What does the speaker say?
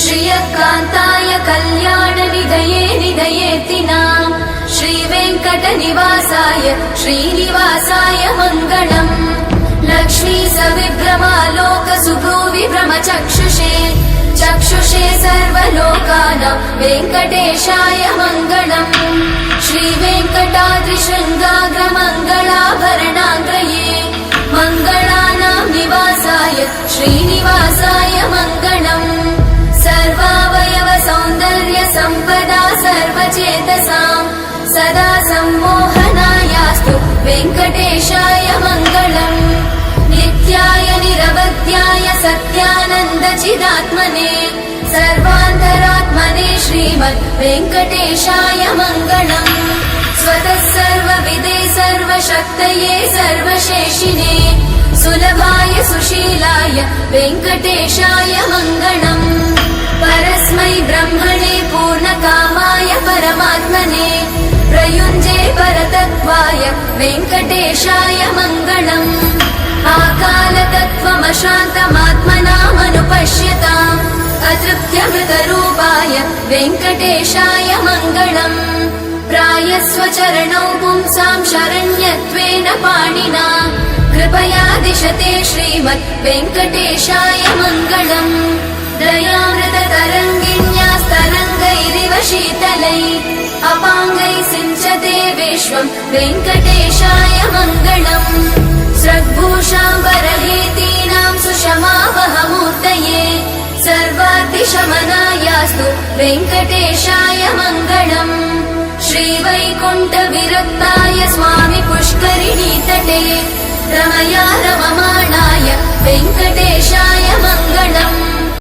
श्रियकान्ताय कल्याणनिधये निधयेतिनाम् श्रीवेङ्कटनिवासाय श्रीनिवासाय मङ्गलम् लक्ष्मी सविभ्रमालोकसुभ्रूविभ्रमचक्षुषे चक्षुषे सर्वलोकानां वेङ्कटेशाय मङ्गलम् श्रीवेङ्कटाद्रिशृङ्गाग्रमङ्गलाभरणाङ्गये मङ्गलानां निवासाय श्रीनिवासाय मङ्गलम् सर्वावयव सौन्दर्य सम्पदा सर्वचेतसां सदा सम्मोहनायास्तु वेङ्कटेशाय मङ्गलम् नित्याय निरवध्याय सत्यानन्दचिदात्मने सर्वान्तरात्मने श्रीमद् वेङ्कटेशाय मङ्गलम् स्वतः सर्वविदे सर्वशक्तये सर्वशेषिने सुलभाय सुशीलाय वेङ्कटेशाय मङ्गलम् परस्मै ब्रह्मणे पूर्णकामाय परमात्मने प्रयुञ्जे परतत्त्वाय वेङ्कटेशाय मङ्गलम् आकालतत्त्वमशान्तमात्मनामनुपश्यताम् अतृप्त्यमृतरूपाय वेङ्कटेशाय मङ्गलम् प्रायस्वचरणौ पुंसां शरण्यत्वेन पाणिना कृपया दिशते श्रीमद् वेङ्कटेशाय मङ्गलम् दयामृततरङ्गिण्यास्तरङ्गैरिव शीतलै अपाङ्गैः सिञ्चते विश्वं वेङ्कटेशाय मङ्गलम् स्रग्भूषाम्बरहेतीनां सुषमावहमूर्तये सर्वाद्रिशमनायास्तु वेङ्कटेशाय मङ्गलम् श्रीवैकुण्ठविरक्ताय स्वामि पुष्करिणीतटे रमया रममाणाय वेङ्कटेशाय मङ्गलम्